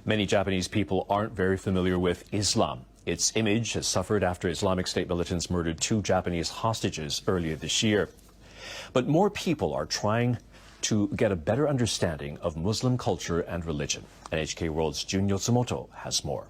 Many Japanese people aren't very familiar with Islam. Its image has suffered after Islamic State militants murdered 2 Japanese hostages earlier this year. But more people are trying to get a better understanding of Muslim culture and religion. NHK World's Jun Yotsumoto has more.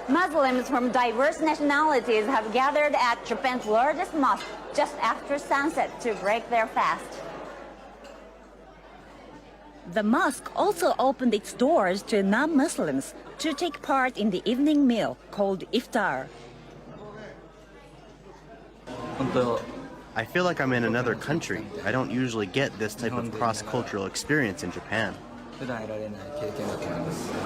Muslims from diverse nationalities have gathered at Japan's largest mosque just after sunset to break their fast. The mosque also opened its doors to non-Muslims to take part in the evening meal called iftar. I feel like I'm in another country. I don't usually get this type of cross-cultural experience in Japan.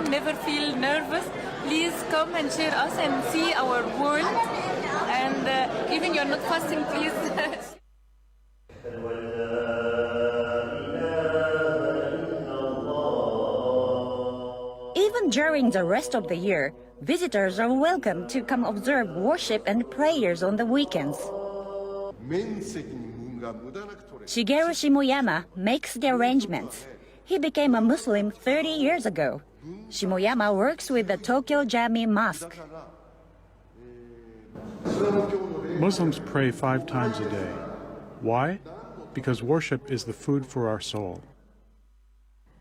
Never feel nervous. Please come and share us and see our world. And even you're not fasting, please. Even during the rest of the year, visitors are welcome to come observe worship and prayers on the weekends. Shigeru Shimoyama makes the arrangements. He became a Muslim 30 years ago. Shimoyama works with the Tokyo Jami Mosque. Muslims pray 5 times a day. Why? Because worship is the food for our soul.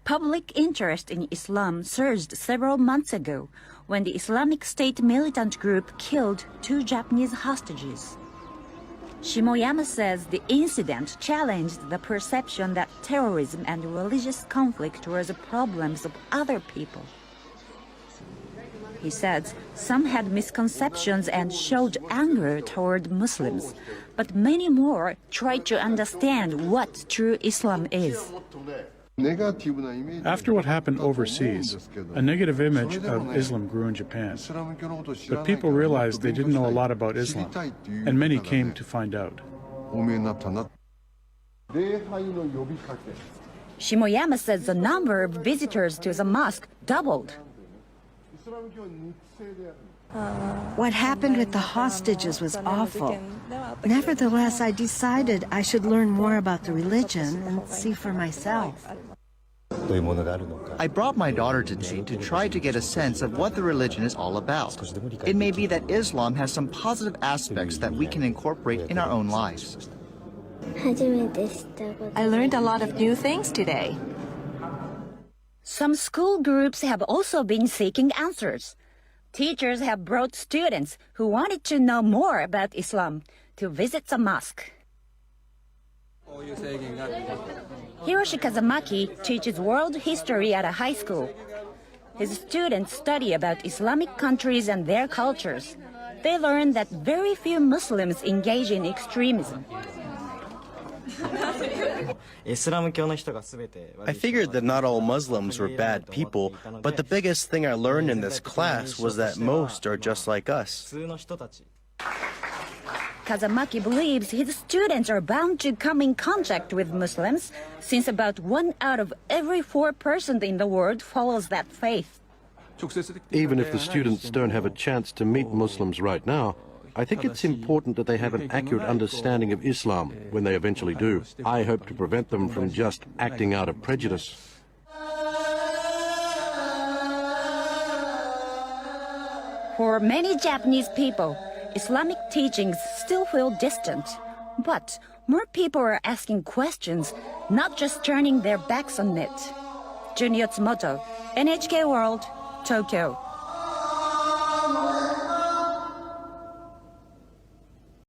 Public interest in Islam surged several months ago when the Islamic State militant group killed 2 Japanese hostages. Shimoyama says the incident challenged the perception that terrorism and religious conflict were the problems of other people. He said some had misconceptions and showed anger toward Muslims, but many more tried to understand what true Islam is. After what happened overseas, a negative image of Islam grew in Japan. But people realized they didn't know a lot about Islam, and many came to find out. Shimoyama says the number of visitors to the mosque doubled. What happened with the hostages was awful. Nevertheless, I decided I should learn more about the religion and see for myself. I brought my daughter today to try to get a sense of what the religion is all about. It may be that Islam has some positive aspects that we can incorporate in our own lives. I learned a lot of new things today. Some school groups have also been seeking answers. Teachers have brought students who wanted to know more about Islam to visit the mosque. Hiroshi Kazamaki teaches world history at a high school. His students study about Islamic countries and their cultures. They learn that very few Muslims engage in extremism. I figured that not all Muslims were bad people, but the biggest thing I learned in this class was that most are just like us. Kazamaki believes his students are bound to come in contact with Muslims, since about 1 out of every 4 persons in the world follows that faith. Even if the students don't have a chance to meet Muslims right now, I think it's important that they have an accurate understanding of Islam when they eventually do. I hope to prevent them from just acting out of prejudice. For many Japanese people, Islamic teachings still feel distant. But more people are asking questions, not just turning their backs on it. Jun Yotsumoto, NHK World, Tokyo.